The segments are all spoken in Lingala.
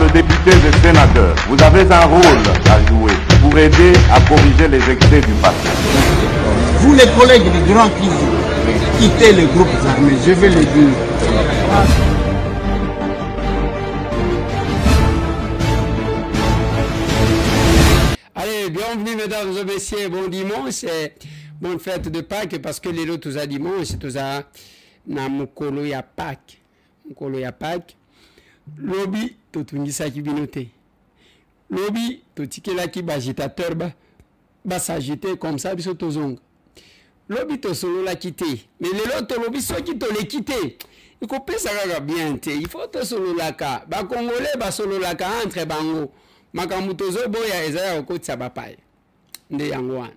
Honorables députés et sénateurs, vous avez un rôle à jouer pour aider à corriger les excès du passé. Vous les collègues du Grand Kivu, quittez les groupes armés, je vais le dire. Allez, bienvenue mesdames et messieurs, bon dimanche et bonne fête de Pâques parce que les lots tous à dimanche, tous à Namukolo ya Pâques. Mukolo ya Pâques. Lobby, tout tungisa qui binoté. Lobby, tout tikela qui bagitateur ba s'agiter comme ça, biso tozong. Lobby to solo la quitter. Mais les lots lobby soit qui to les quitter. Il faut pas ça bien te. Il faut to solo la ka. Ba congolais ba solo la ka entre bango. Makamutozo boya ezaya okotsa bapai. Nde yango wana.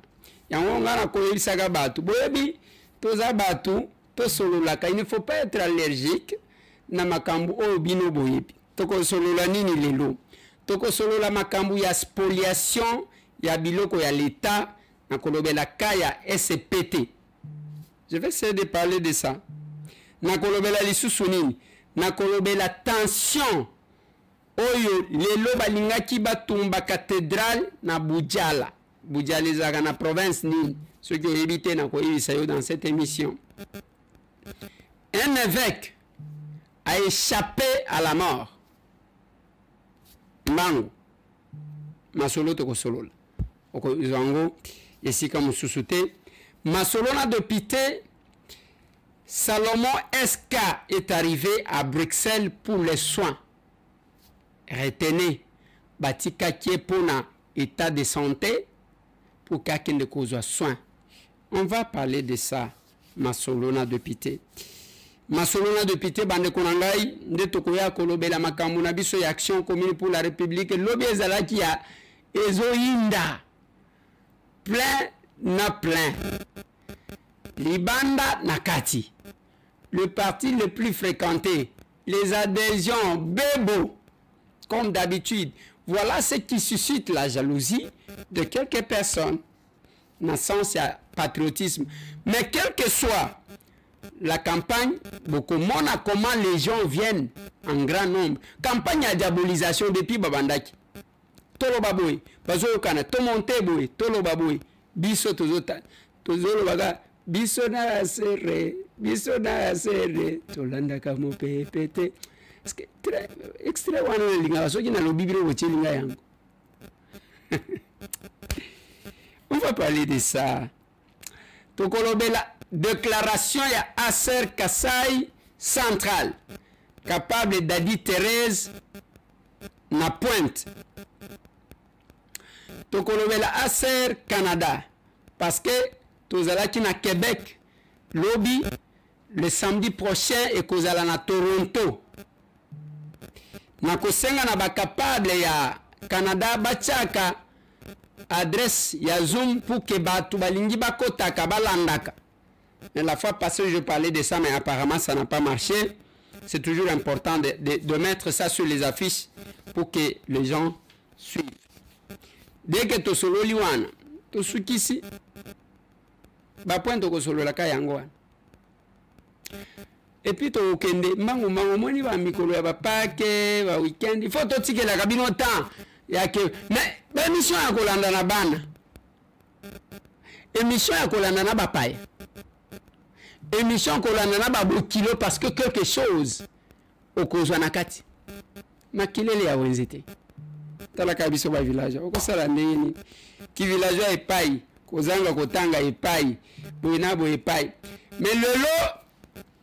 Yango ngana ko yisaka batu. Boyebi toza batu to solo la ka. Il ne faut pas être allergique. Na makambu o bino boyebi toko solola nini lelo toko solola makambu ya spoliation ya biloko ya l'état na kolobela kaya SPT. Je vais essayer de parler de ça. Na kolobela lisusu nini na kolobela tension oyo lelo balingaki batumba cathédrale na Bujala. Bujala ezaka na province nini ceux qui ont évité na koyebisa yo dans cette émission. Un évêque a échappé à la mort. Mango. Masolo toko solo. Oko izango yesika mususute. Masolo na dopité. Salomon SK est arrivé à Bruxelles pour les soins. Retenez. Batika qui est pour un état de santé. Pour quelqu'un de cause soin. On va parler de ça. Masolo na dopité. Masolona de pité bande konangai nde tokoya kolobela makambo na biso ya action commune pour la République lobi ezalaki ya ezoinda plein libanda nakati le parti le plus fréquenté les adhésions bebo comme d'habitude. Voilà ce qui suscite la jalousie de quelques personnes dans le sens ya patriotisme, mais quel que soit la campagne, beaucoup mona comment les gens viennent en grand nombre. Campagne à diabolisation depuis Babandaki. Tolo baboui, bazo kana, to monte boui, tolo baboui, biso tozota, tozolo baga, biso na serre, tolanda kamo pépété. Parce que très extrait wana linga, so qui na lo bibiro woche linga yango. On va parler de ça. Tokolobela déclaration ya Aser Kasai Central capable d'Adi Thérèse na pointe. Tokolobela Aser Canada parce que tozalaki na Québec lobby le samedi prochain et kozala na Toronto. Na kosenga na ba capable ya Canada bachaka adresse ya Zoom pour que batu balingi bakotaka balandaka. Mais la fois passée, je parlais de ça, mais apparemment, ça n'a pas marché. C'est toujours important de mettre ça sur les affiches pour que les gens suivent. Dès que tu solo liwana, tu sukisi, ba point to solo la kayango. Et puis tu okende, mango moni ba mikolo ya ba pake, ba weekend, il faut to tike la kabino temps. Ya que mais émission ya kolanda na bana. Émission ya kolanda na bapaya. Émission kolanda na ba kilo parce que quelque chose au kozwa nakati. Makilele ya wenzete. Tala kabiso ba village. Okosala ndeni. Ki village ya epai, kozanga kotanga epai, boinabo epai. Mais lelo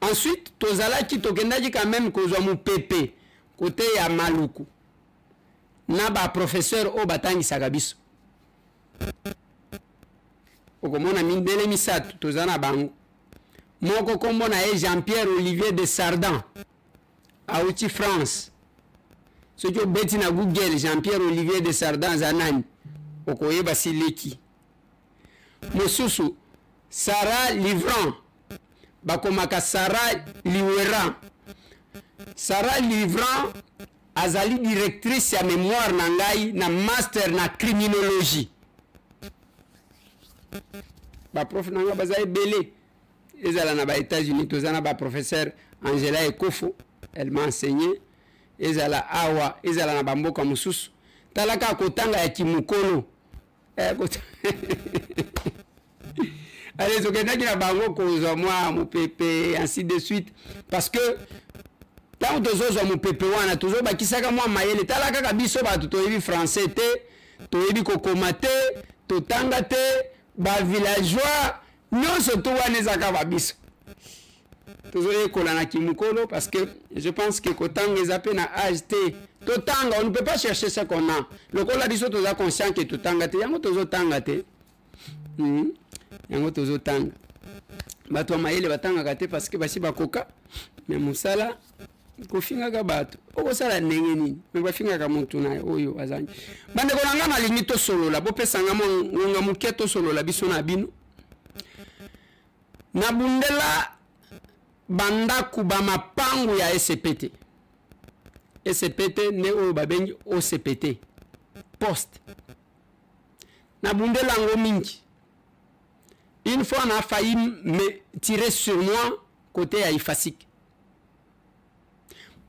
ensuite tozala ki tokendaki quand même kozwa mu pepe côté ya Maluku. Na ba professeur o batangi sakabiso. Okomona mindele misatu tozana bango. Moko kombo na Jean-Pierre Olivier de Sardan auti France. Ce qui beti na Google Jean-Pierre Olivier de Sardan zanani okoyeba sileki. Mosusu Sarah Livrant bakomaka Sarah Liweran. Sarah Livrant azali directrice ya mémoire na ngai na master na criminologie. Ba prof nanga bazai belé. Ils allaient aux États-Unis, tous les professeurs Angela Ekofo, elle m'a enseigné. ezala awa ezala na bamboka mosusu talaka kotanga ya kimukolo allez okendaki na bango kozwa mwa mopepe ainsi de suite parce que ntango tozozwa mopepe wana tozobakisaka mwa mayele tala kaka biso bato toyebi français te toyebi kokoma te totanga te bavillageois nyonso to wana ezaka babiso tozoyekola na kimukolo parce que je pense que kotanga eza mpe na age te totanga on ne peut pas chercher ce qu'on a lokola biso toza conscient que totanga te yango tozotanga te yango tozotanga bato ya mayele batangaka te parce que basi bakoka me mosala kofingaka bato okosala ndenge nini me bafingaka motu na oyo azangi bandeko na nga nalingi tosolola bopesanga ngonga moke tosolola biso na bino nabundela bandaku bamapangu ya SPT SPT ne oyo babengi OCPT poste nabundela yango mingi. Une fois, on a failli me tirer sur moi côté aïfasik.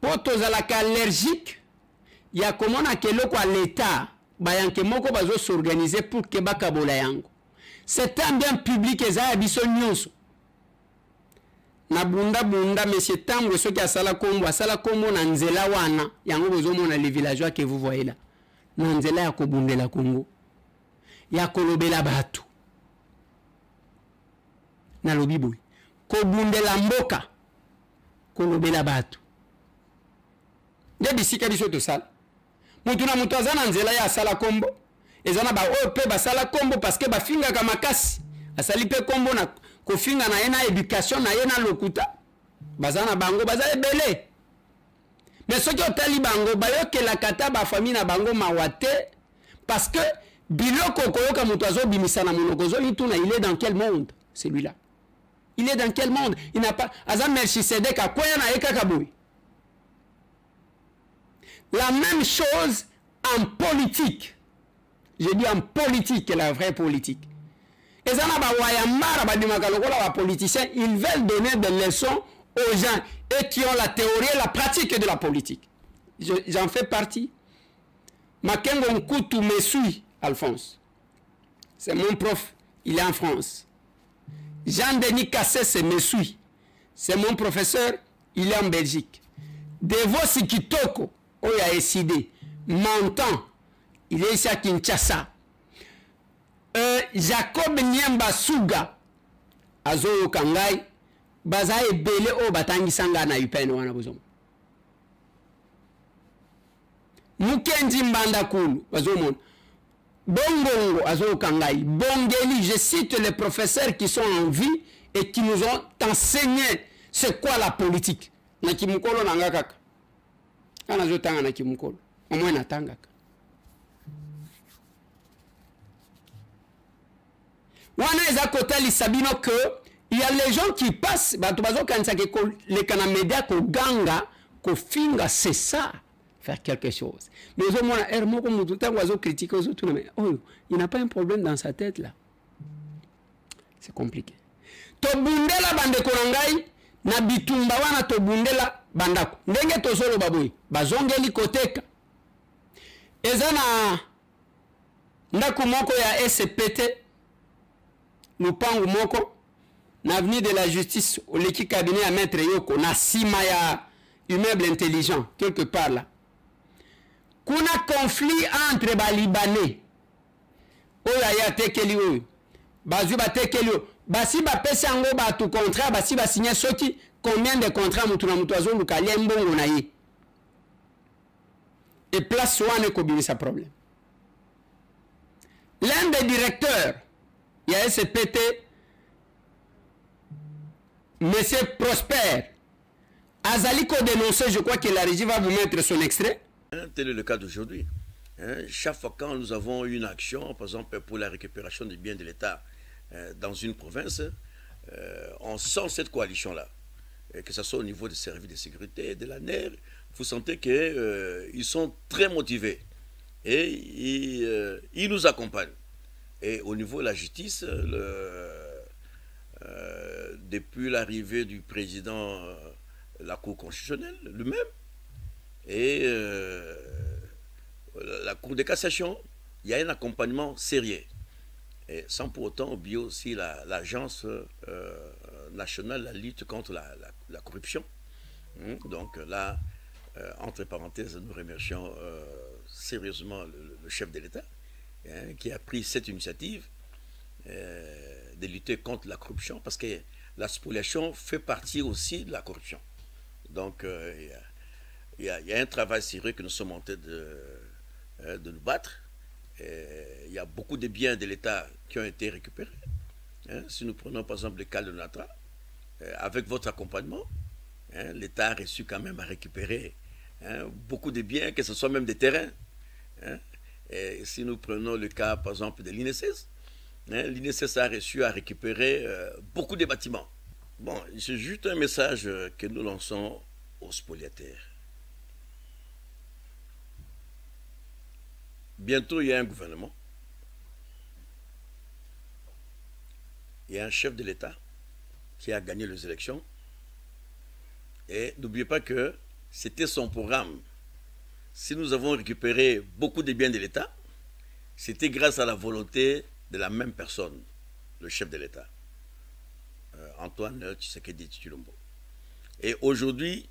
Pour tous les allergiques, il y a comment on a l'État, bayanke moko bazo s'organiser pour que bakabola yango. C'est un bien public et ça abiso nyonso. Na bunda mais c'est tango ce qui a sala kombo na nzela wana yango bozo mona les villageois que vous voyez là. Na nzela ya kobundela Congo. Ya kolobela batu. Na lobi boy kobundela mboka kolobela batu nde bisika biso tosala mutu na mutu aza na nzela ya asala kombo eza na ba oyo mpe basala kombo parce que bafingaka makasi asali mpe kombo na kofinga na ye na éducation na ye na lokuta baza na bango baza ebele mais soki otali bango bayokelaka ta bafamille na bango mawa te parce que biloko koyoka mutu azobimisa na monoko ozolituna il est dans quel monde celui-là? Il est dans quel monde? Il n'a pas. Azam Melchisedek a quoi na ekakaboui. La même chose en politique. Je dis en politique, la vraie politique. Et ça n'a pas les politiciens, ils veulent donner des leçons aux gens et qui ont la théorie et la pratique de la politique. J'en fais partie. Makengo Nkoutou me suit, Alphonse. C'est mon prof, il est en France. Jean-Denis Cassès me suit. C'est mon professeur, il est en Belgique. Devosi Kitoko, il a décidé. Montant, il est ici à Kinshasa. Jacob Nyemba Suga, Azo Kangai, Baza Ebele o Batangi Sanga na Upene wana bozomo. Mukenji Mbanda Kulu, Bazomo. Bongongo Azo Kangai, Bongeli, je cite les professeurs qui sont en vie et qui nous ont enseigné c'est quoi la politique. Nakimukolo Nangakaka. Kana Zotanga Nakimukolo. Au moins Natangaka. Wana eza kotali sabino que il y a les gens qui passent, bato bazo kanisa ke les kanamédia ko ganga ko finga c'est ça. Faire quelque chose. Mais au moins, il n'a pas un problème dans sa tête là. C'est compliqué. Tobundela bande korangai na bitumba wana tobundela bandako. Ndenge tosolo baboy. Bazongeli koteka. Ezana ndako moko ya SPT. Lupangu moko. Na avenue de la justice. Au leki cabinet à maître Yoko. Na sima ya immeuble intelligent. Quelque part là. Kuna conflit entre les Libanais. Oya ya tekeli oyo. Bazu ba tekeli oyo. Basi ba pesa ngo ba tout contrat, basi ba signer soki combien de contrats mutu na mutu azo luka mbongo na ye. Et place wane ko bimisa problème. L'un des directeurs, il y a SPT, Monsieur Prosper, Azaliko dénoncé, je crois que la régie va vous mettre son extrait. Tel est le cas d'aujourd'hui. Chaque fois quand nous avons une action, par exemple pour la récupération des biens de l'État dans une province, on sent cette coalition-là. Que ce soit au niveau des services de sécurité, de la NER, vous sentez qu'ils sont très motivés. Et ils nous accompagnent. Et au niveau de la justice, depuis l'arrivée du président de la Cour constitutionnelle lui-même, Et la Cour de cassation, il y a un accompagnement sérieux. Et sans pour autant oublier aussi l'Agence nationale de la lutte contre la corruption. Donc là, entre parenthèses, nous remercions sérieusement le chef de l'État qui a pris cette initiative de lutter contre la corruption, parce que la spoliation fait partie aussi de la corruption. Donc il y a un travail sérieux que nous sommes en train de nous battre. Il y a beaucoup de biens de l'État qui ont été récupérés. Si nous prenons par exemple le cas de Natra, avec votre accompagnement, l'État a reçu quand même à récupérer beaucoup de biens, que ce soit même des terrains. Et si nous prenons le cas par exemple de l'INSS, l'INSS a reçu à récupérer beaucoup de bâtiments. Bon, c'est juste un message que nous lançons aux spoliataires. Bientôt, il y a un gouvernement. Il y a un chef de l'État qui a gagné les élections. Et n'oubliez pas que c'était son programme. Si nous avons récupéré beaucoup de biens de l'État, c'était grâce à la volonté de la même personne, le chef de l'État, Antoine Tshisekedi Tshilombo. Et aujourd'hui,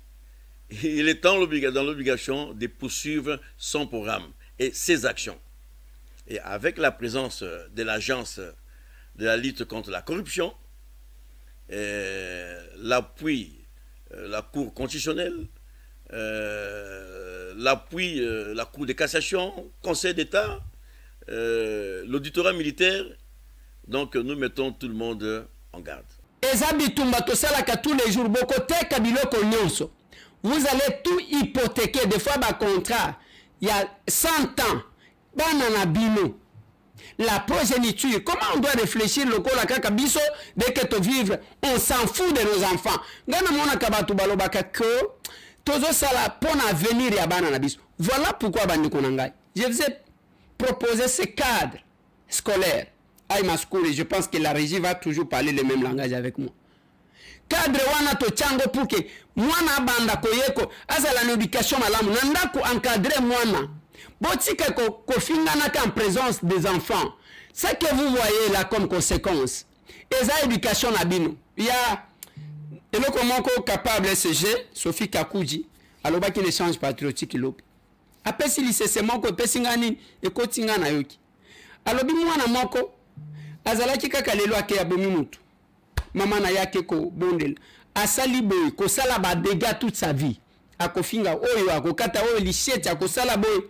il est dans l'obligation de poursuivre son programme et ses actions. Et avec la présence de l'Agence de la lutte contre la corruption, l'appui, la Cour constitutionnelle, l'appui, la Cour de cassation, Conseil d'État, l'auditorat militaire, donc nous mettons tout le monde en garde. Tous les jours, vous allez tout hypothéquer, des fois, par contrat. Il y a 100 ans, la progéniture, comment on doit réfléchir le coup, dès que tu vivre, on s'en fout de nos enfants. Voilà pourquoi je vous ai proposé ce cadre scolaire. Je pense que la régie va toujours parler le même langage avec moi. Cadre wana to chango puke mwana banda koyeko azala na éducation malamu nanda ko encadrer mwana botika ko fingana en présence des enfants. Ce que vous voyez là comme conséquence eza éducation na bino. Il y a eloko moko capable SG Sophie Kakuji alobaki l'échange patriotique lopi apesi lycée moko pesingani ekotinga na yoki alobi mwana moko azalaki kaka lelo ake ya bomi mutu maman na yake ko bondela asali boy ko sala ba dégâts toute sa vie akofinga oyo akokata oyo lichette akosala boy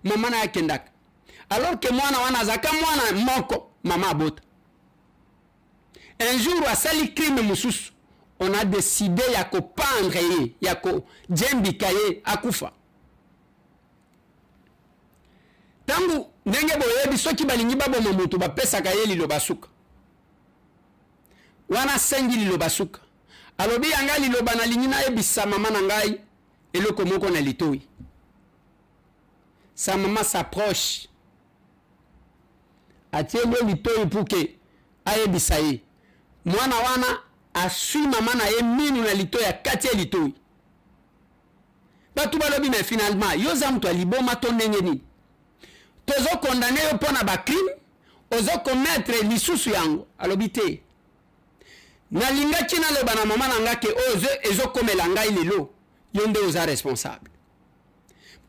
maman na yake ndaka alors que mwana wana zaka mwana moko maman abota un jour asali crime mususu on a décidé ya ko pendre ye ya ko jembika ye akufa tangu ndenge boyebi soki balingi baboma mutu bapesaka ye liloba suka wana sengi liloba suka alobi yanga liloba na lingi na ebisa mama na ngai eloko moko na litoi. Sa maman s'approche atiele litoi pour que ayebisa ye mwana wana asui mama na ye minu na litoi akati ya litoi batu balobi mais finalement yoza mtu aliboma to ndenge nini tozo condamné yo pona ba crime ozo commettre lisusu yango alobi te nalinga kina loba na mama nanga ke ozo ezo komela ngai lelo yonde oza responsable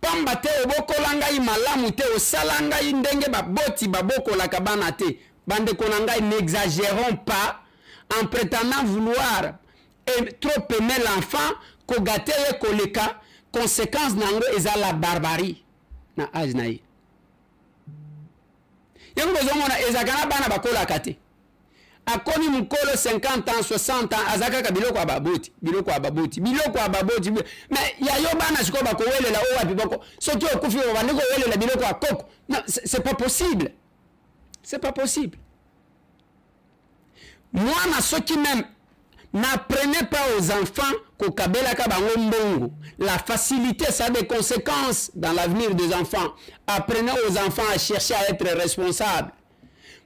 pamba te obokola ngai malamu te osala ngai ndenge baboti babokola kabana te bande kona ngai n'exagérons pas en prétendant vouloir trop aimer l'enfant ko gâter koleka conséquence nango eza la barbarie na âge na ye yango zomona ezakana bana bakola kate akomi mukolo 50 ans 60 ans azaka biloko ababoti mais yayo bana siko bakowelela o wapi boko soki okufi bandiko welela biloko akoko non c'est pas possible, c'est pas possible. Moi soki même n'apprenez pas aux enfants qu'au kabela kabango mbongo. La facilité, ça a des conséquences dans l'avenir des enfants. Apprenez aux enfants à chercher à être responsables.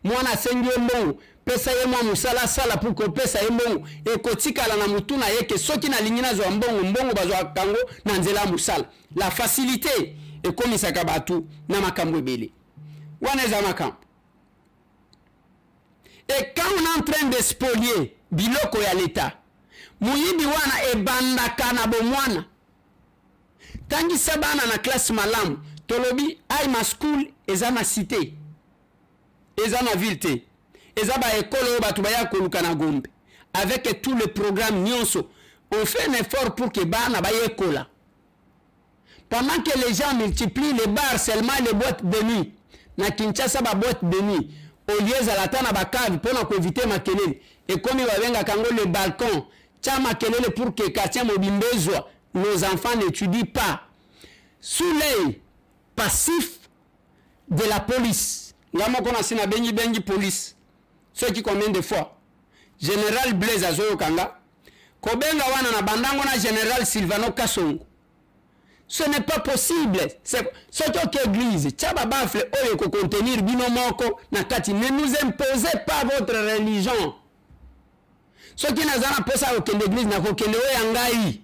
Moi, na sengi mbongo. pesa ye mwa musala sala pour que pesa ye mbongo e kotikala na mutuna ye ke soki na lingina zo mbongo bazwa kango na nzela musala la facilité e komisaka batu na makambo ebele wana eza makambo. Et quand on est en train de spolier biloko ya l'État, muyibi wana ebandaka na bomwana. Tangi sabana na classe malamu, tolobi aima school eza na cité. Eza na ville te. Eza ba ekolo batu baya koluka na Gombe. Avec tout le programme nyonso, on fait un effort pour que bana ba yekola. Pendant que les gens multiplient les bars seulement les boîtes de nuit. Na Kinshasa ba boîte de nuit. Au lieu de la tana bakave pour éviter makelele. Et comme il va venir à le balcon, tcha makelele pour que quartier mobimbezoa, nos enfants n'étudient pas. Sous l'œil passif de la police. Ngamo kona sina bengi police. Ceux qui combien de fois. Général Blaise Azoyo Kanga. Kobenga wana na bandango na Général Silvano Kasongo. Ce n'est pas possible. C'est ce que l'église, tchababafle, oyo ko contenir binomoko na kati. Ne nous imposez pas votre religion. Ce qui n'a pas ça au l'église n'a pas yangai.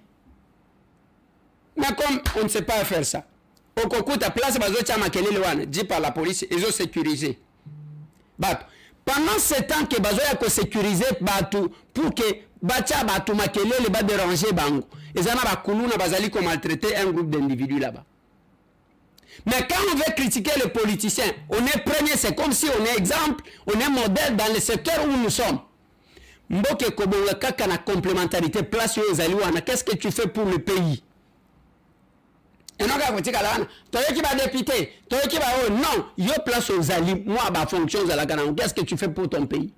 Mais comme on ne sait pas faire ça, au kokuta place bazo tchama kelele wana, dit par la police, ils ont sécurisé. Pendant ce temps que bazo ya ko sécuriser batu pour que bacha batu makelele ba déranger bango. Ils ont bazali ko maltraiter un groupe d'individus là-bas. Mais quand on veut critiquer les politiciens, on est premier, c'est comme si on est exemple, on est modèle dans le secteur où nous sommes. Mboke kobonga kaka na complémentarité place yo ezali wana, qu'est-ce que tu fais pour le pays? Et non ka kotika la wana, toyoki ba député, toyoki ba oh non, yo place aux ali, moi ba fonction za la kana, qu'est-ce que tu fais pour ton pays?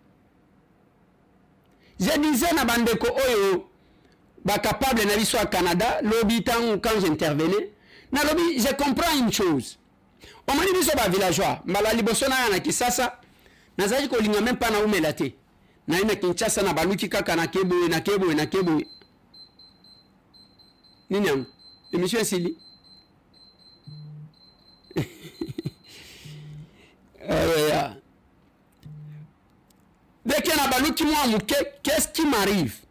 Je disais na bandeko oyo ba capable na biso au Canada, lobby tant quand j'intervenais, na lobby je comprends une chose. On m'a dit biso ba villageois, mala liboso na na Kisasa, na zaji ko linga même pas na umelate. Na ina Kinshasa na baluki kaka na kebo. Nini yangu? Émission Sili. Dès que na baluki moi muke, qu'est-ce qui m'arrive?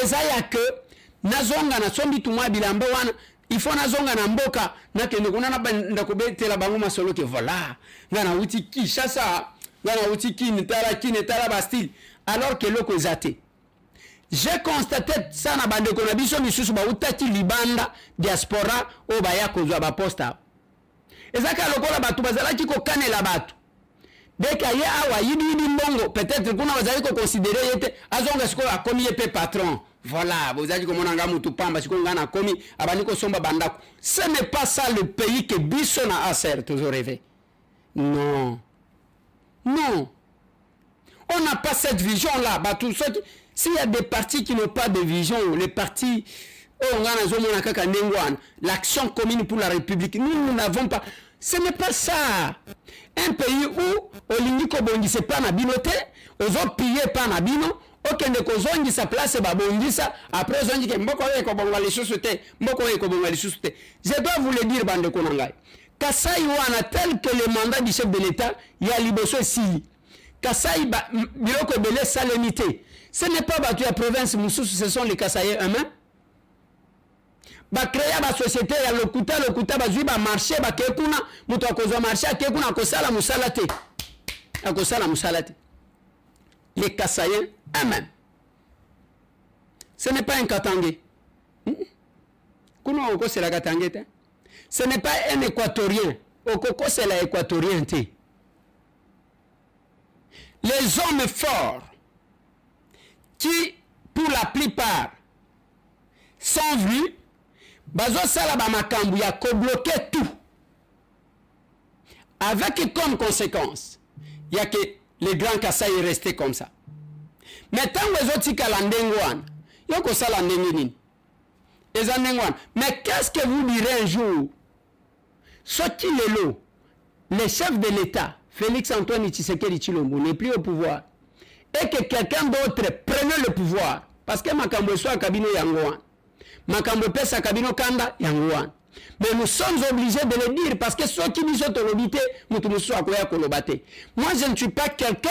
Ezaya que nazonga na sombi tumwa bilambo wana, il faut nazonga na mboka na kende kuna na ndakobetela bango masolo ke voilà. Ngana uti Kinshasa, ngana uti kinetala Bastille alors que loko ezate. J'ai constaté ça na bande kona biso misusu ba utaki libanda diaspora o baya kozwa ba posta. Ezaka lokola batu bazalaki ko kanela batu. Dès qu'il y a mbongo, peut-être qu'on va considérer yete azonga siko a commis pe patron. Voilà, vous avez dit comment on a mutu pamba siko ngana commis abaniko somba bandako. Ce n'est pas ça le pays que biso na aser toujours rêvé. Non. Non. On n'a pas cette vision là, s'il y a des partis qui n'ont pas de vision, les partis l'action commune pour la République, nous n'avons pas. Ce n'est pas ça. Un pays où Olingiko bondisse pas na binote, aux autres pillés pas na bino, aucun de kozongi sa place babondissa, après zongi ke mboko eko bonga les sociétés, mboko eko bonga les sociétés. Je dois vous le dire bande konangai. Kasai wana tel que le mandat du chef de l'État, il y a liboso si. Kasai biloko belé salemité. Ce n'est pas battu à province Moussous, ce sont les Kasaïens eux-mêmes. Ba créer ba société ya lokuta bazui ba marché ba kekuna muto akozwa marché kekuna akosala musalate les Kasaïens eux-mêmes. Ce n'est pas un Katangé. Kuno oko c'est la Katangé te. Ce n'est pas un Équatorien. Okoko c'est la Équatorien te. Les hommes forts qui pour la plupart sont venus bazo sala ba makambu ya ko bloquer tout avec comme conséquence il y a que les grands Kasaï est resté comme ça. Mais tant les autres kalandengwan yoko sala ndengini ezandengwan. Mais qu'est-ce que vous direz un jour sorti le chef de l'État Félix Antoine Tshisekedi Tshilombo n'est plus au pouvoir et que quelqu'un d'autre prenne le pouvoir parce que makambo soit kabino yangoan makambo pesa kabino kanda yangoan. Mais nous sommes obligés de le dire parce que ceux qui nous ont lobité, moi je ne suis pas quelqu'un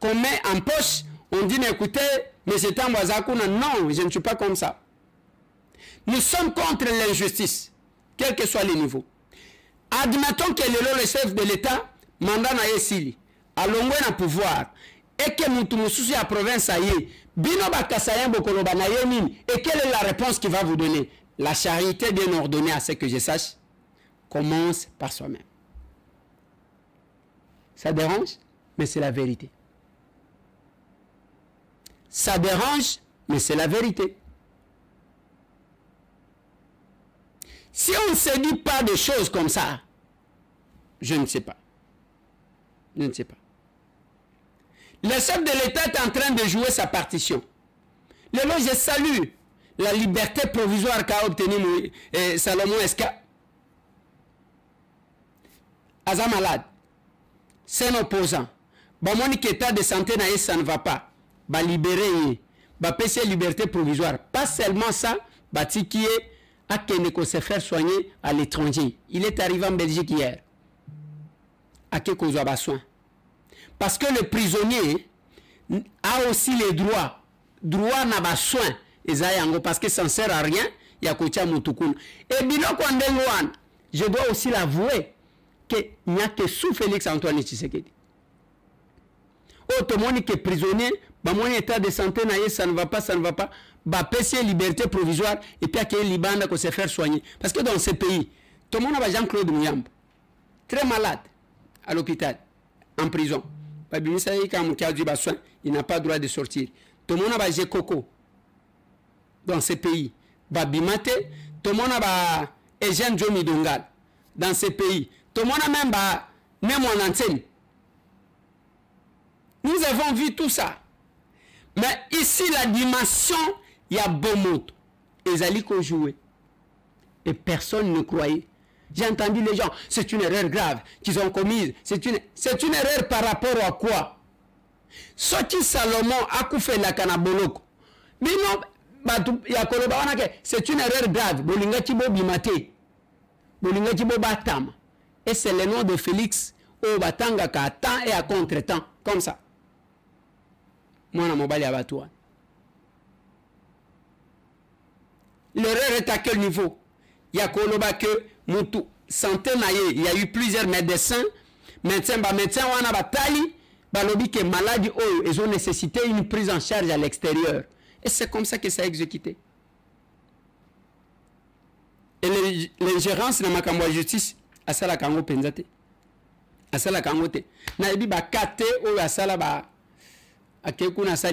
qu'on met en poche, on dit, mais écoutez, mais c'est un Wazakuna. Non, je ne suis pas comme ça. Nous sommes contre l'injustice, quel que soit le niveau. Admettons que le chef de l'État, mandat na yesili, alongwe na pouvoir, et que Moutoumoussoussi à province aïe, bino bakasayen bokoloba na yemine, et quelle est la réponse qu'il va vous donner? La charité bien ordonnée, à ce que je sache, commence par soi-même. Ça dérange, mais c'est la vérité. Ça dérange, mais c'est la vérité. Si on ne se dit pas des choses comme ça, je ne sais pas. Je ne sais pas. Le chef de l'État est en train de jouer sa partition. Là, je salue la liberté provisoire qu'a obtenue Salomon Eska. Aza malade. C'est un opposant. Mon état de santé, ça ne va pas. Bah libérer, bah passer liberté provisoire. Pas seulement ça, bah qui est à Keneko se faire soigner à l'étranger. Il est arrivé en Belgique hier. À Keneko a soin. Parce que le prisonnier a aussi les droits. Droit n'a pas soin. Parce que ça ne sert à rien. Il y a Kocha Moutoukun. Et Biloko Ndengoan, je dois aussi l'avouer qu'il n'y a que sous Félix Antoine Tshisekedi. Oh, tout le monde qui est prisonnier, bah, mon état de santé, ça ne va pas, ça ne va pas. Bah, PC liberté provisoire, et puis qu'il y a Liban qui se faire soigner. Parce que dans ce pays, tout le monde a Jean-Claude Mouyambo, très malade, à l'hôpital, en prison. Il n'a pas le droit de sortir. Tout le monde a Jean Coco, dans ce pays. Bah, Bimate, tout le monde a Eugène Jomi Dongal, dans ce pays. Tout le monde a même en antenne. Nous avons vu tout ça. Mais ici, la dimension, il y a bon mot. Ils allaient jouer. Et personne ne croyait. J'ai entendu les gens, c'est une erreur grave qu'ils ont commise. C'est une erreur par rapport à quoi? Ce qui Salomon a fait la canaboloko. C'est une erreur grave. Et c'est le nom de Félix au Batanga à temps et à contre-temps. Comme ça. Moi, je suis à l'erreur est à quel niveau? Il y a que Moutou santé naïe. Il y a eu plusieurs médecins. Médecins on a bataille. Que maladie ils ont nécessité une prise en charge à l'extérieur. Et c'est comme ça que ça a exécuté. Et l'ingérence dans ma justice, à ça la kango penzate. À ça la kangote. Na ebi ba kate ou à ça la ba. À quelque chose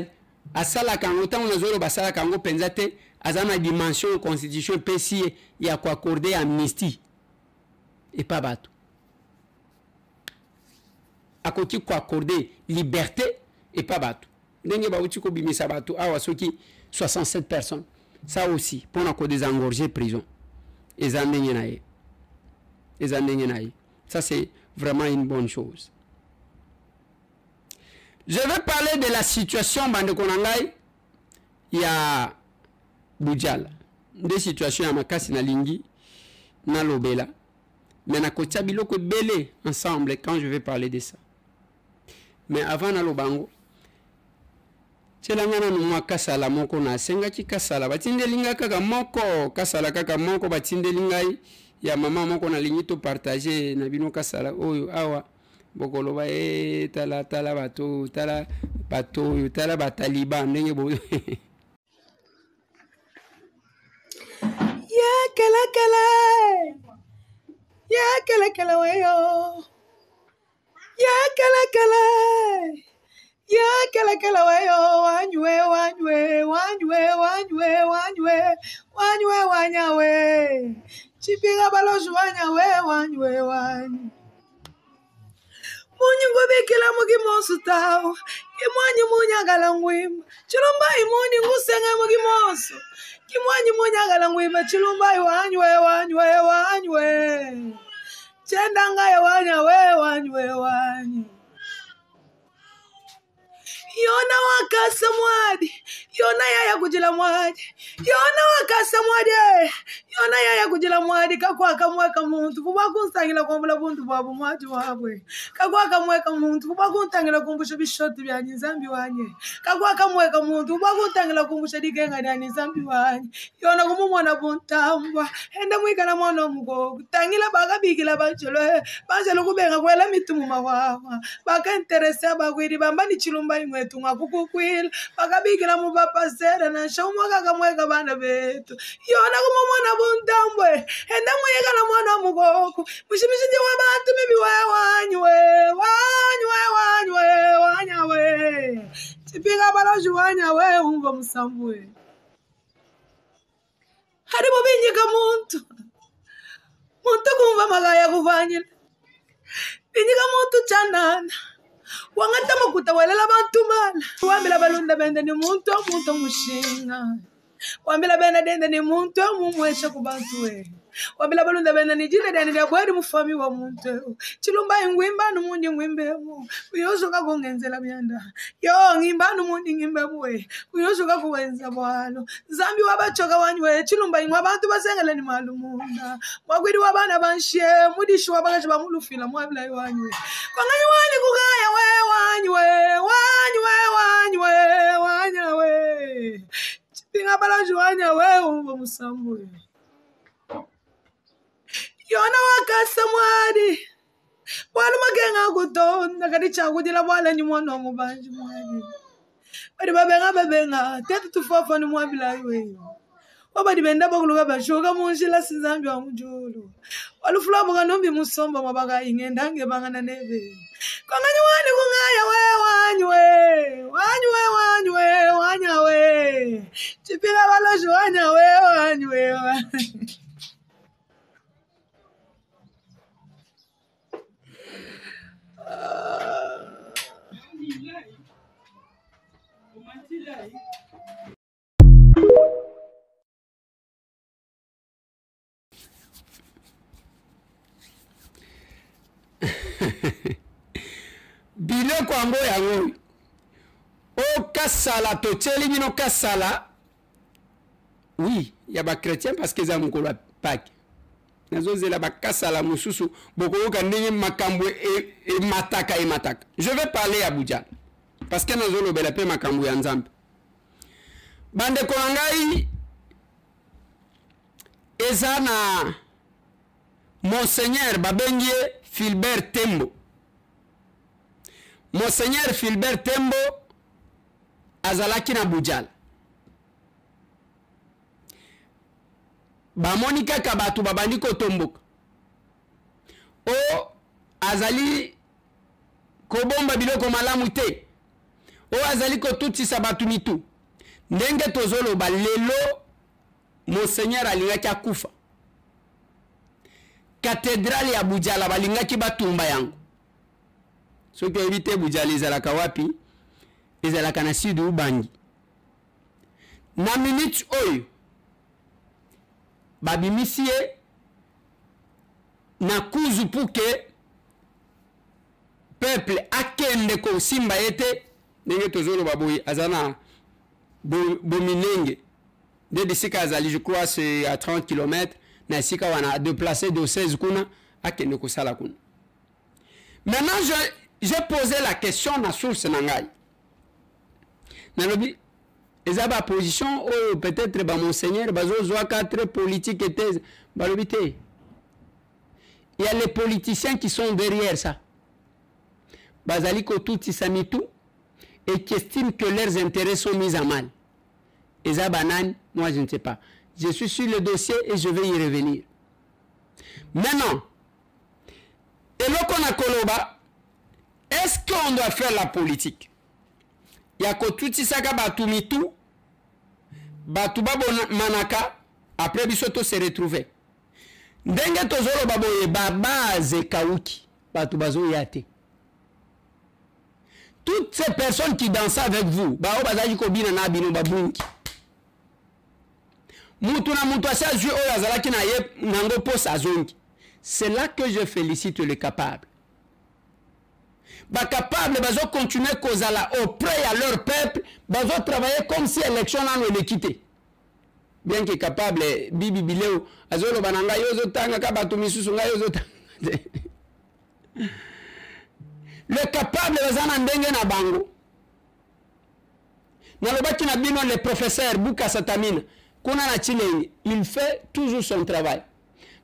à ça la kangote on a zolo ba ça la kango penzate. À ça la dimension constitution PCI il y a quoi accorder amnistie et pas bateau. À côté quoi accorder liberté et pas bateau. N'engue ba uti ko bimisa bateau. Ah wa soki 67 personnes. Ça aussi pour na ko désengorger prison. Et ça n'engue naïe. Ça c'est vraiment une bonne chose. Je vais parler de la situation Bande Konangai. Il y a Boudjala. Des situations à Makasi na Lingi, na Lobela. Mais na Kotia Biloko Belé ensemble quand je vais parler de ça. Mais avant na Lobango, Tchelangana numa kasala moko na senga ki kasala. Batinde linga kaka moko kasala kaka moko batinde lingai. Ya mama moko na lingi to partager na bino kasala oyo awa bokoloba tala bato tala bataliba ndenge bo ya kala weyo ya kala weyo wanywe wanyawe Chipira baloju wanyawe Munyungu bekila mugi monsu tao Kimwanyi munyagala ngwima Chilumbai muni ngusenga mugi monsu Kimwanyi munyagala ngwima Chilumbai wanywe Chendanga ya wanyawe Yona wakasa mwadi yona yaya kujila mwadi yona wakasa mwadi yona yaya kujila mwadi kakwa kamweka muntu kuba kunsangira kumbula buntu bwabo mwadi wabwe kakwa kamweka muntu kuba kuntangira kumbusha bishoti bya Nzambi wanye kakwa kamweka muntu kuba kuntangira kumbusha digenga ya Nzambi wanye yona kumumona buntambwa enda mwikana mwana mugo tangila bagabigila banjelo kubenga kwela mitumu mawawa baka interesa bagwiri bambani chilumba imwetu ngakukukwila bakabigila mu bapasera na shomwa kamweka bana betu yona kumumona buntambwe enda mwikana mwana mugo mushimishije wabantu bibi wanywe tipika baloji wanyawe umva musambwe hari mubinyika muntu kumva magaya kuvanyila binyika muntu chanana wangata makuta walela bantu mala wambila balunda bende ni muntu mushinga wambila bende dende ni muntu mumwesha kubantu we wambila balunda bende ni jina dende ya bwari mufami wa muntu chilumba ingwimba numundi ngwimbemo uyozoka kungenzela byanda yo ngimba numundi ngimbemwe uyozoka kuwenza bwalo Nzambi wabachoka wanywe chilumba ingwa abantu basengele ni malumunda mwagwiri wabana banshe mudishi wabagaje bamulufila mwabila yanywe kwanganyi wani kugaya we wanyawe chipinga balaji wanyawe umbo musambwe yona wakasa mwadi wala magenga kutonda kadi chakudila wala ni mwana mubanji mwadi bari babenga tetu tufafa ni mwabila iwe wabadi benda bakuluka bashoka munjila Nzambi wa mujulu walufula boga nombi musomba mabaga ingendange bangana nebe kwanganyi wani kungaya wanyawe chipila baloji wanyawe Bile kwango yango o kasala to teli bino kasala oui ya ba chrétien parce que za mukolo Pâques nazo zela ba kasala mususu boko ka ndenge makambo e mataka. Je vais parler à Boudjal parce que nazo lobela pe makambo ya Nzambe bande ko ngai ezana Monseigneur babengie Philbert Tembo. Monseigneur Philbert Tembo azalaki na Boudjal. Ba Monika kabatu babandi ko tomboka. O azali ko bomba biloko malamu te. O azali ko tutisa batu mitu. Ndenge tozolo ba lelo Monseigneur alingaki akufa. Cathédrale ya Boudjal balingaki batumba yango. So que éviter Boudjal ezalaka wapi? Ezalaka na sud Ubangi. Na minute oyo babimisie na kuzu puke peuple akende ko simba ete ndenge tozolo baboyi azana bominenge de disika azali je crois c'est à 30 km na sika wana déplacé de 16 kuna akende ko sala kuna. Maintenant j'ai posé la question na source nangai. Nalobi ezaba position ou peut-être ba monseigneur bazo zoaka très politique et thèse balobi te. Il y a les politiciens qui sont derrière ça. Bazali ko tout isamitu et qui estiment que leurs intérêts sont mis à mal. Ezaba nan, moi je ne sais pas. Je suis sur le dossier et je vais y revenir. Maintenant, et l'okona koloba, est-ce qu'on doit faire la politique? Yako tuti saka batu mitu, batu babo manaka, après bisoto se retrouver. Ndenge tozolo baboye babaze kauki, batu bazo yate. Toutes ces personnes qui dansent avec vous, bao bazaji kobina na bino babunki. C'est là que je félicite le capable. ba capable bazo continuer kozala auprès à leur peuple, bazo travailler comme si élection nan le quitter. Bien que capable bibi bileo azolo bananga yozo tanga ka batu misusu nga yozo tanga. Le capable bazana ndenge na bango. Na lobaki na bino le professeur Buka Satamina kuna na Chile, il fait toujours son travail.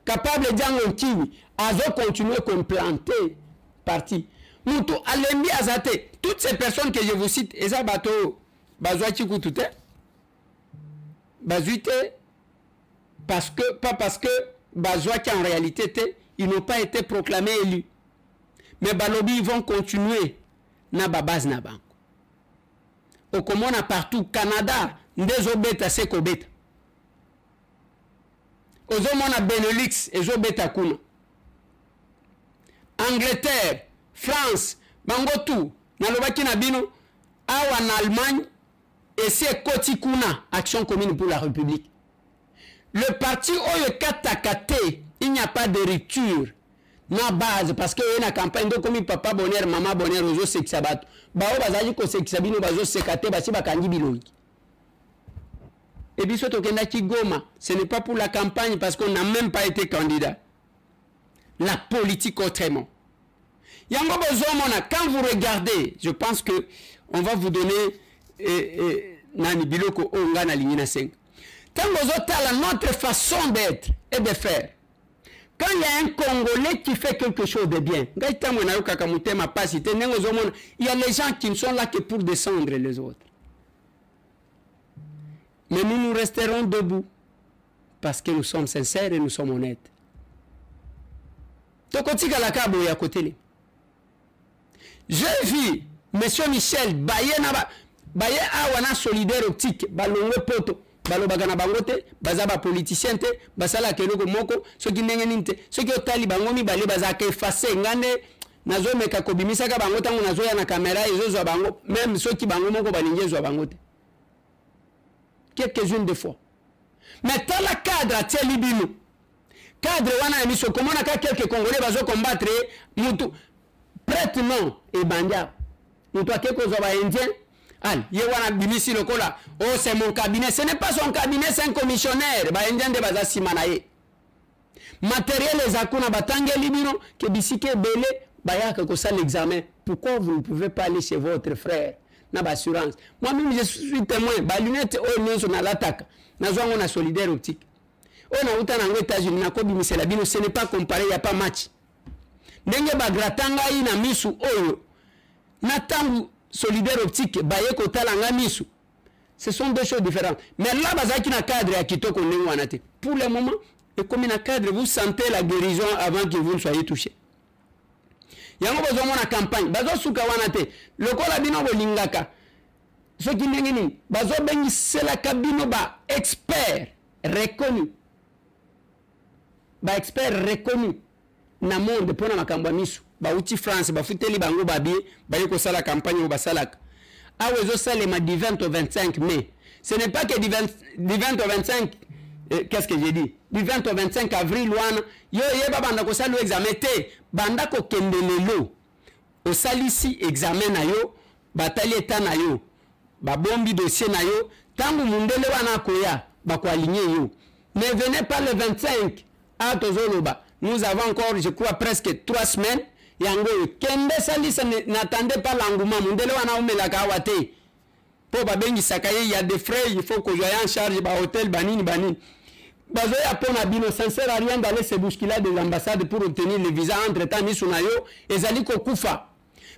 Capable d'ango kiwi azo continuer comme planter parti. Mutu alembi azate toutes ces personnes que je vous cite eza bato bazwa chikutute bazuite parce que pas parce que bazwa qui en réalité ils n'ont pas été proclamés élus. Mais balobi vont continuer na base na banko. Okomona partout Canada ndezo beta seko beta. Ozomona Benelux ezo beta kuna. Angleterre, France, bango tout na lobaki na bino awa en Allemagne et c'est koti kuna Action commune pour la République. Le parti oyo katakate, il n'y a pas de rupture. Na base parce que y a une campagne de comme papa bonheur maman bonheur ozo seksabat ba o bazaji ko seksabino bazo sekate basi bakangi biloki et biso tokenda ki Goma ce n'est pas pour la campagne parce qu'on n'a même pas été candidat. La politique autrement yango bozomona quand vous regardez je pense que on va vous donner nani biloko o ngana lingina 5 tango zotala notre façon d'être et de faire. Quand il y a un Congolais qui fait quelque chose de bien, il y a les gens qui ne sont là que pour descendre les autres. Mais nous resterons debout parce que nous sommes sincères et nous sommes honnêtes. J'ai vu M. Michel Baye Awana solidaire optique, Balongo Poto. Balobaka na bangote bazaba politicien te basala keloko moko soki ndenge ninte soki otali bango mibale bazaka effacer ngane nazo meka kobimisa ka bango tango nazo ya na caméra ezozwa bango même soki bango moko balingezwa bango te quelques-unes de fois mais dans la cadre ateli bino cadre wana ya miso komona ka quelques congolais bazo combattre mutu prête non et banja mutu akeko zo ba indien. Yewana bimisi lokola oh c'est mon cabinet, ce n'est pas son cabinet, c'est un commissionnaire ba indien de baza simanaye matériel les akuna batangeli bino ke bisike belé bayaka ko ça l'examen. Pourquoi vous ne pouvez pas aller chez votre frère na assurance? Moi-même je suis témoin ba lunette o nyonso na l'attaque na zwango na solidaire optique on a uta na États-Unis na ko bimisela bino, ce n'est pas comparé, il y a pas match ndenge ba gratanga ina misu oyo na tangu solidaire optique baye kotalanga misu. Ce sont deux choses différentes. Mais là bazaki na cadre ya kitoko ndenge wana te. Pour le moment et comme na cadre vous sentez la guérison avant que vous ne soyez touché. Yango bazo mona campagne bazo suka wana te lokola bino bolingaka soki ndenge nini bazo bengi sela kabino ba expert reconnu na monde pona makambo misu ba uti France ba futeli bango babie ba yeko sala campagne au basalaka awezo sale ma du 20 au 25 mai. Ce n'est pas que du 20 au 25 qu'est-ce que j'ai dit du 20 au 25 avril wana yo yeba banda ko sala examen te banda ko kendelelo o salisi examen na yo batali eta na yo ba bombi dossier na yo tangu mundele wana koya ba ko aligner yo. Ne venez pas le 25 à tozoloba. Nous avons encore, je crois, presque 3 semaines. Yango, kende salisa n'attendez pas l'engouement. Mundele wana umelaka awate. Po babengi sakaye, il y a des frais, il faut que je sois en charge ba hôtel banini. Bazo ya pona bino, ça ne sert à rien d'aller se bousculer des ambassades pour obtenir le visa entre-temps ni sunayo, ezali ko kufa.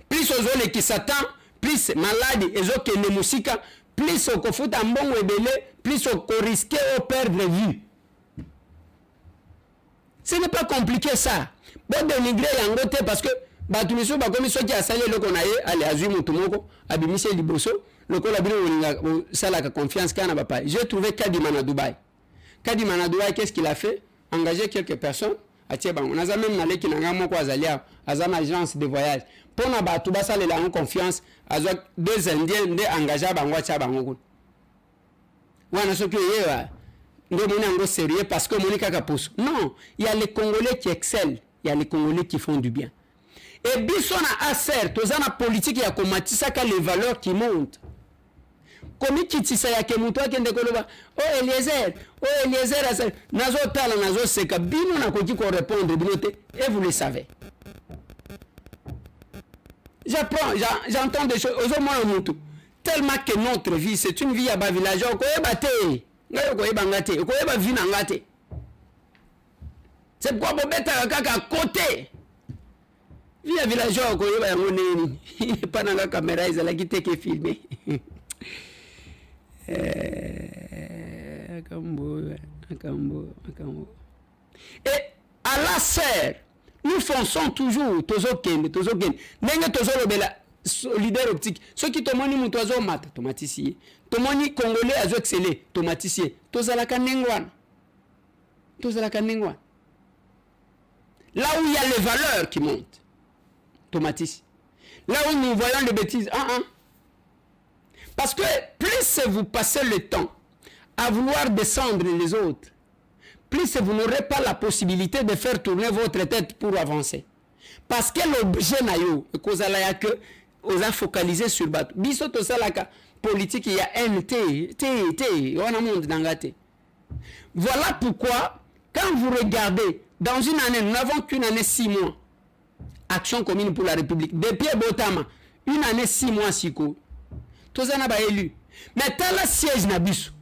Plus ozole qui s'attend, plus malade, ezoke le musika, plus au kofuta mbongo ebele, plus au risquer au perdre vie. Ce n'est pas compliqué ça. Bon dénigrer yangote parce que batumiso bakomi soki asali loko na ye ali azui mutu moko abimise liboso loko la bino sala ka confiance kana papa. J'ai trouvé Kadima na Dubaï. Kadima na Dubaï, qu'est-ce qu'il a fait? Engager quelques personnes à Tchébang. On a même nalé ki nanga moko azalia azana agence de voyage. Pona batu basale la en confiance azwa deux indiens de engager bango Tchabango. Wana soki yewa sérieux parce que Monica Kapousse. Non, il y a les Congolais qui excellent, il y a les Congolais qui font du bien. Et biso na aser, toza na politique ya komatisaka les valeurs qui montent. Komi kitisa ya kemuto akende koloba, oh Eliezer, aser, nazo tala, nazo seka, bino na koki ko répondre, binote, et vous le savez. J'entends des choses, tellement que notre vie, c'est une vie à bas village, c'est pourquoi Bobeta à côté. Vie à village, il n'est pas dans la caméra, ils ont quitté qui filmé. Et à la serre, nous fonçons toujours, tozoken. Nengue tozolobela solidaire optique. Ceux qui tomoni mutozo mata, tomaticier. Tomoni congolais azo exceller, tomaticier. Tozalaka nengwan. Là où il y a les valeurs qui montent, tomatis. Là où nous voyons les bêtises, Parce que plus vous passez le temps à vouloir descendre les autres, plus vous n'aurez pas la possibilité de faire tourner votre tête pour avancer. Parce que l'objet n'a que vous a focalisé sur le bateau. Biso to salaka politique, il y a NT, on a monde d'angate. Voilà pourquoi, quand vous regardez, dans une année, nous n'avons qu'une année 6 mois. Action commune pour la République. Depuis Botama, une année 6 mois, Siko. Tous en a élu. Mais dans la siège Nabisu,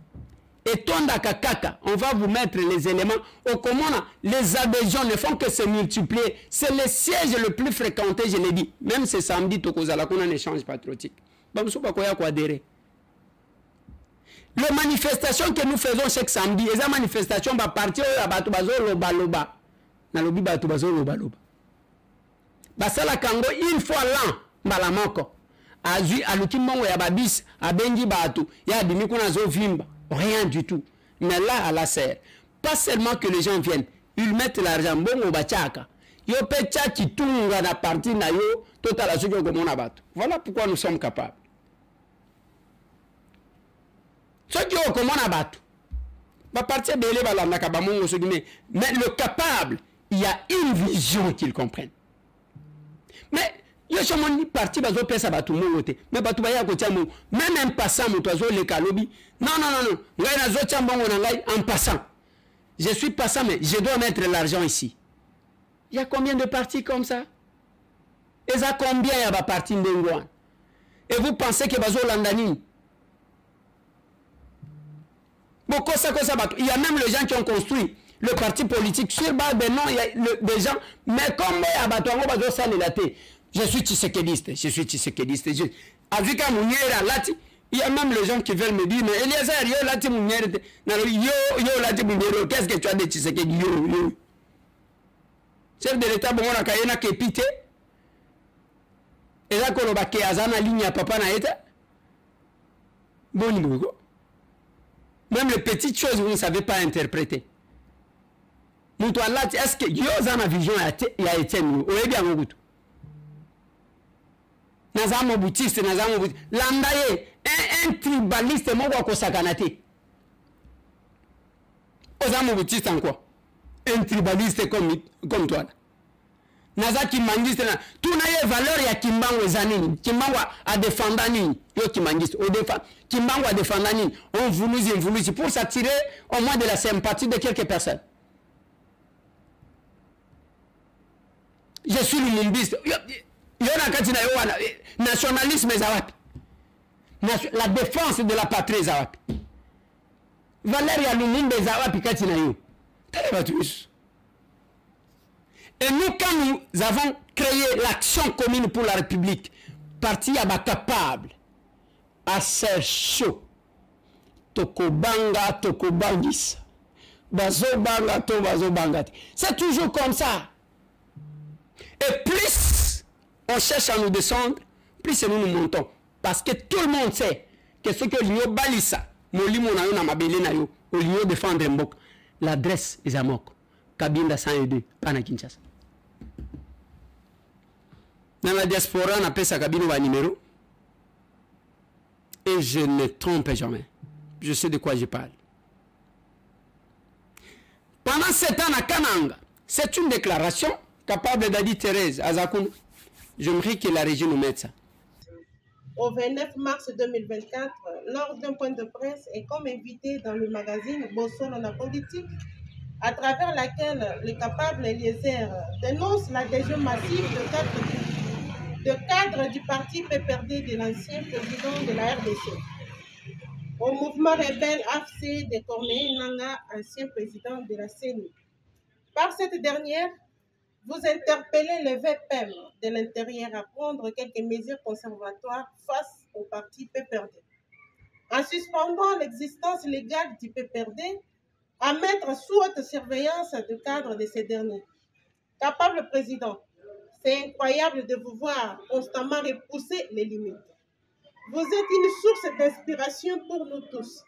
et Tonda Kakaka, on va vous mettre les éléments. Au commun, les adhésions ne font que se multiplier. C'est le siège le plus fréquenté, je l'ai dit. Même ce samedi, Tokozala, qu'on a un échange patriotique. Les manifestations que nous faisons chaque samedi, les manifestations vont partir à Batubazo Loba. Nalobi Batubazo Loba. Basala Kango, une fois l'an, Balamoko. Azui, Alukimongo, Yababis, Abengi Batu, Yabimikuna Zovimba. Rien du tout. Mais là, à la serre, pas seulement que les gens viennent, ils mettent l'argent bon au bachaka. Yo pecha qui tourne à la partie na yo, total à ce que mon abat. Voilà pourquoi nous sommes capables. Ceux qui ont comme on abat, va partir de mais le capable, il y a une vision qu'ils comprennent. Mais yo somoni parti bazo pesa batu mongote mais batu baya ko tiamu même en passant mon oiseau le kalobi non ngai na zo tiambongo na ngai en passant je suis passant mais je dois mettre l'argent ici. Il y a combien de partis comme ça? Et ça combien il y a ba parti ndengwa? Et vous pensez que bazo landani beaucoup ça il y a même les gens qui ont construit le parti politique sur base de non il y a des gens mais comme il y a batongo bazo salelate. Je suis tshisekediste. Avec un mounière lati, il y a même les gens qui veulent me dire, mais Eliezer, yo lati mounière, yo lati mounière, qu'est-ce que tu as de Tshisekedi, yo. Chef de l'État, bon, on a kayena kepite. Et là, quand on va kéazana ligne à papa na été. Bon, même les petites choses, vous ne savez pas interpréter. Moutoua lati, est-ce que yo zana vision y a été nous? Oye bien, mon Nazamo boutiste, Landaye, un tribaliste, moi, quoi, sakanate. Ozamo boutiste en quoi? Un tribaliste comme toi. Naza kimangiste, tout n'a valeur ya kimbango zanini. Kimbango a défendre nini. Yo kimangiste, au défend. Kimbango a défendre nini. On voulait pour s'attirer au moins de la sympathie de quelques personnes. Je suis le mumbiste. Nationalisme zawapi. La défense de la patrie zawapi. Valeria Lumumba zawapi katina yo. Et nous, quand nous avons créé l'action commune pour la République, parti à capable, assez chaud, tokobanga, tokobangis, bazobanga, to bazobangati. C'est toujours comme ça. Et plus on cherche à nous descendre, plus nous nous montons. Parce que tout le monde sait que ce que l'Union balissa, molimo na yo na mabele na yo, au lieu de défendre Mbok, l'adresse est à Mok, Kabinda 102, Pana Kinshasa. Dans la diaspora, on appelle ça Kabino va numéro. Et je ne trompe jamais. Je sais de quoi je parle. Pendant 7 ans à Kananga, c'est une déclaration capable d'Adi Thérèse Azakoun. J'aimerais que la régie nous mette ça. Au 29 mars 2024, lors d'un point de presse et comme invité dans le magazine Bossolo la politique, à travers laquelle le capable Eliezer dénonce l'adhésion massive de cadres du parti PPRD de l'ancien président de la RDC, au mouvement rebelle AFC de Corneille Nangaa, ancien président de la CENI. Par cette dernière, vous interpellez le VPM de l'intérieur à prendre quelques mesures conservatoires face au parti PPRD, en suspendant l'existence légale du PPRD, à mettre sous haute surveillance de cadres de ces derniers. Capable président, c'est incroyable de vous voir constamment repousser les limites. Vous êtes une source d'inspiration pour nous tous.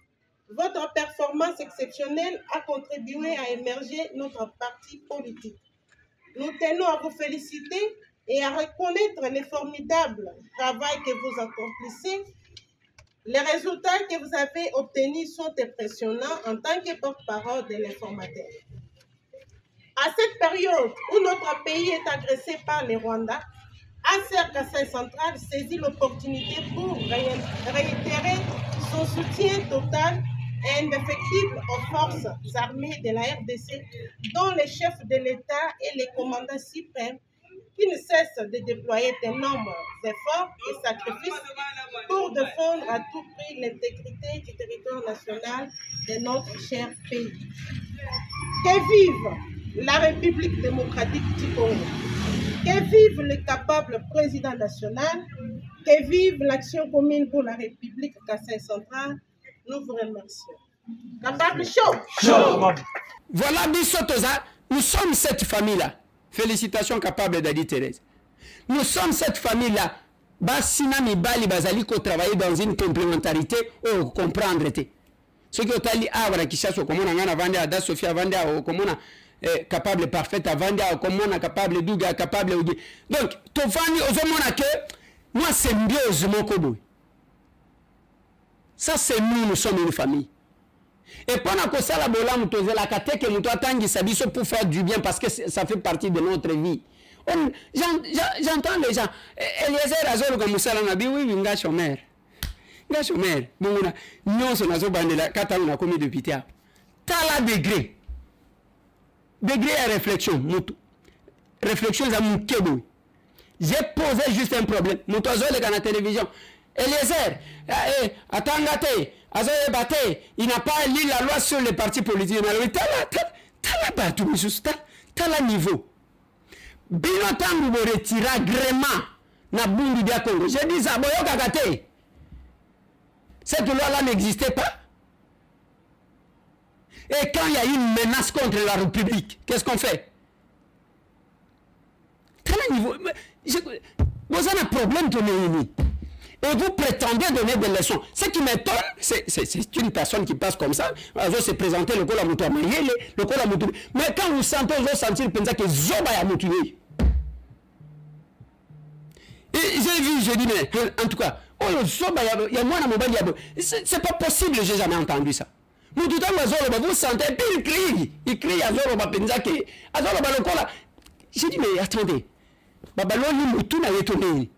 Votre performance exceptionnelle a contribué à émerger notre parti politique. Nous tenons à vous féliciter et à reconnaître le formidable travail que vous accomplissez. Les résultats que vous avez obtenus sont impressionnants en tant que porte-parole de l'informateur. À cette période où notre pays est agressé par les Rwandais, ACR Kassai Central saisit l'opportunité pour réitérer son soutien total et indéfectible aux forces armées de la RDC, dont les chefs de l'État et les commandants suprêmes qui ne cessent de déployer d'énormes efforts et sacrifices pour défendre à tout prix l'intégrité du territoire national de notre cher pays. Que vive la République démocratique du Congo! Que vive le capable président national! Que vive l'action commune pour la République Kassai Central! Nous vous remercions. Capable chaud! Voilà, Bissotoza, nous sommes cette famille-là. Félicitations, Capable Dadi Thérèse. Nous sommes cette famille-là. Bassina Mibali Bazaliko travailler dans une complémentarité ou comprendre. Ce qui est allé à Kishaso, comme on a vendu à Sofia Vanda, comme on a capable parfait à Vanda, comme on a capable Douga, capable. Donc, Tofani, aux que moi, c'est symbiose, mon kobo. Ça, c'est nous sommes une famille. Et pendant que ça, la bola, nous la kate que nous attendons ça pour faire du bien parce que ça fait partie de notre vie. J'entends les gens. Eliezer Azol comme ça, on a dit oui, un gars chômeur. Gars chômeur. Bon, non, c'est un bandela. Quand on a commis de pitié. T'as la degré. Degré à réflexion. Réflexion, ça m'a kebo. J'ai posé juste un problème. Mon oiseau est dans la télévision. Eliezer, attends, il n'a pas lu la loi sur les partis politiques. T'as la niveau. Binotan vous retira agrément na bundu dia Congo. J'ai dit ça, boyo kakate. Cette loi-là n'existait pas. Et quand il y a une menace contre la République, qu'est-ce qu'on fait? T'as la niveau. Vous avez un problème de l'économie. Et vous prétendez donner des leçons. Ce qui m'étonne, c'est une personne qui passe comme ça. Elle va se présenter le col à moutou. Mais quand vous sentez, vous sentir que Zoba a moutou. Et j'ai vu, j'ai dit, mais en tout cas, oh, Zoba, il y a moi dans mon bain. C'est pas possible, j'ai jamais entendu ça. Moutou, vous sentez, puis il crie à Zoba Penzake. À Zoba le col. J'ai dit, mais attendez. Babaloni moutou n'a étonné.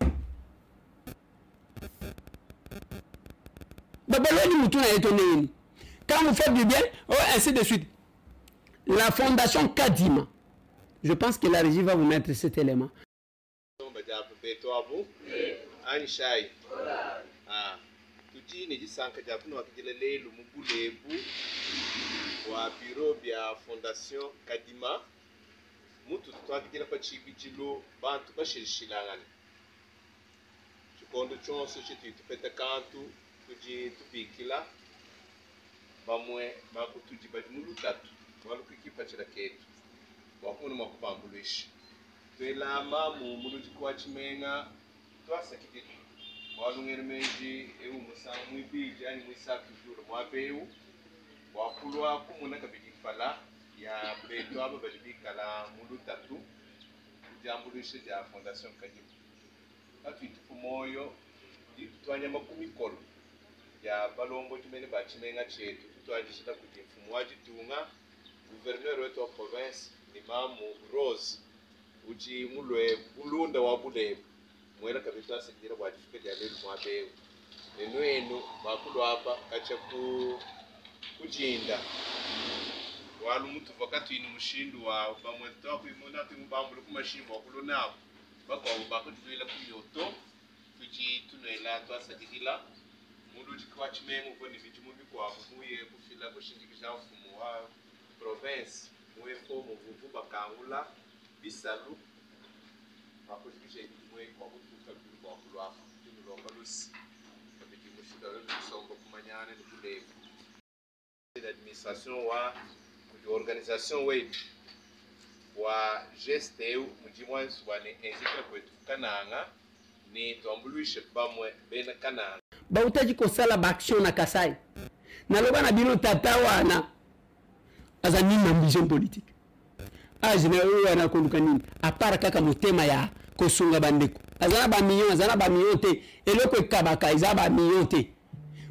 Quand vous faites du bien, oh, ainsi de suite. La fondation Kadima, je pense que la régie va vous mettre cet élément. Tuji tupikila bamwe bakutuji badimulu tatu walukikipa chira ketu wakunu makupambulisha twelama mu muluji kwa chimenga twasakiti walungere meji ewu musamu ibiji ani mwisaku juro mwabeu wakulwa kumuna kabidifala ya beto aba badibikala mulu tatu kujambulisha ja fondation Kadima atwitufu moyo twanya makumi kolo ya balombo tumene bachimenga chetu tutwajishita kuti mfumu wajitunga gouverneur wetu wa province ni mamu Rose uchi mulwe bulunda wa bulebu mwera kabisa asikira bwajifika jalelu mwabeu neno eno bakulu hapa kacha kujinda walu mtu wakati ni mshindu wa bamwetoa kuimona kumbambulu kumashimbo wakulo nabo bakwa bakutwila kuyoto tuji tunoela twasadikila mundu chikwa chimengo koni vichimubi kwa muye kufila kushindikisha mfumo wa province muye ko muvuvu bakangula bisalu bakushikisha mwe kwa kutuka kwa kulwa tunulonga lusi kabiti mushida lusongo kumanyane nukulevu l'administration wa organisation wetu wa GSTU mujimwa swane enzika kwetu kananga ni tuambuluishe bamwe bena kananga bautaji kosala ba action na Kasai naloba na bino tata wana aza nini ambition politique ajina wana konduka nini apara kaka motema ya kosunga bandeko azana ba million te eloko ekabaka eza ba million te.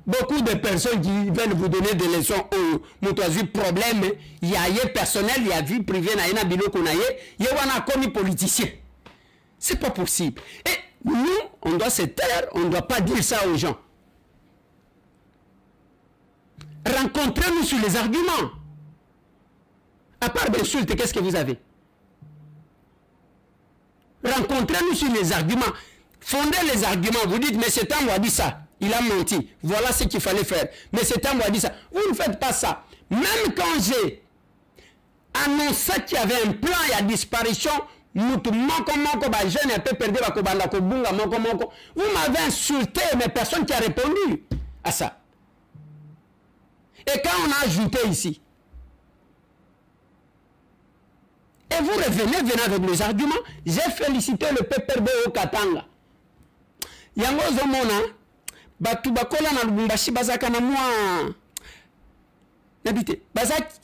Beaucoup de personnes qui veulent vous donner des leçons au motoazu problème, il y a vie personnel, il y a vie privée, il y a bilo konaye, il y a commis politicien. C'est pas possible. Et nous, on doit se taire, on ne doit pas dire ça aux gens. Rencontrez-nous sur les arguments. À part d'insultes, qu'est-ce que vous avez? Rencontrez-nous sur les arguments. Fondez les arguments. Vous dites, mais c'est un moi dit ça. Il a menti. Voilà ce qu'il fallait faire. Mais c'est un moi dit ça. Vous ne faites pas ça. Même quand j'ai annoncé qu'il y avait un plan, il y a disparition, vous m'avez insulté, mais personne qui a répondu à ça. Et quand on a ajouté ici, et vous venez avec les arguments, j'ai félicité le PPRD au Katanga. Yango Zomona, batu bakola na Lubumbashi bazaka na moi. N'habitez.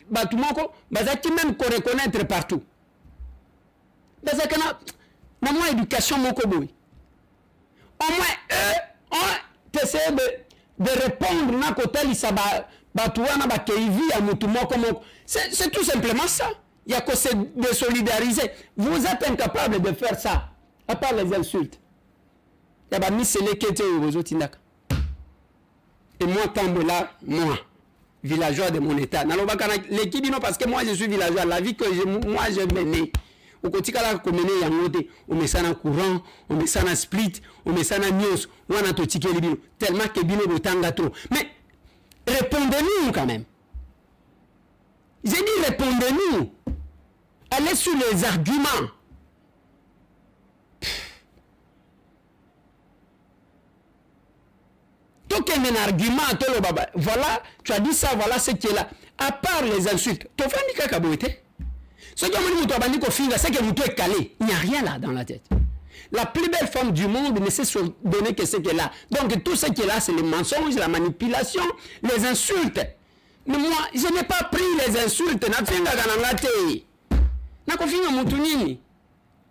Batu moko, bazaki même qu'on reconnaître partout. Bazaka na moi éducation moko boy. Au moins eux ont essayé de répondre na côté l'isaba batu wana ba keivi ya mutu moko moko. C'est tout simplement ça. Il y a que se désolidariser. Vous êtes incapable de faire ça. À part les insultes. Il y a pas mis les quêtes aux autres. Et moi, Tambola, moi, villageois de mon état. L'équipe, non, parce que moi, je suis villageois. La vie que moi, je menais. Au quotidien, on met ça dans courant, on met ça dans split, on met ça dans news, on a tout ticket libino. Tellement que bino de tanga trop. Mais répondez-nous quand même. J'ai dit répondez-nous. Allez sur les arguments. Tout un argument, voilà, tu as dit ça, voilà ce qui est là. À part les insultes, tu fais un cacaboté. Ce que c'est que vous êtes calé. Il n'y a rien là dans la tête. La plus belle femme du monde ne sait se donner que ce qu'elle a. Donc tout ce qui est là, c'est les mensonges, la manipulation, les insultes. Mais moi, je n'ai pas pris les insultes.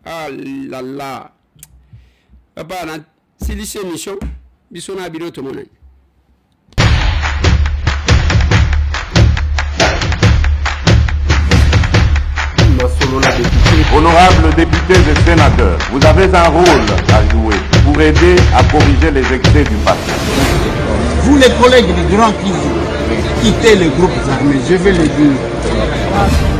Ah là là. Papa, c'est lycée mission. Bisona biro to monay. Honorables députés et sénateurs, vous avez un rôle à jouer pour aider à corriger les excès du passé. Vous les collègues du Grand Kivu, quittez les groupes armés, je vais le dire.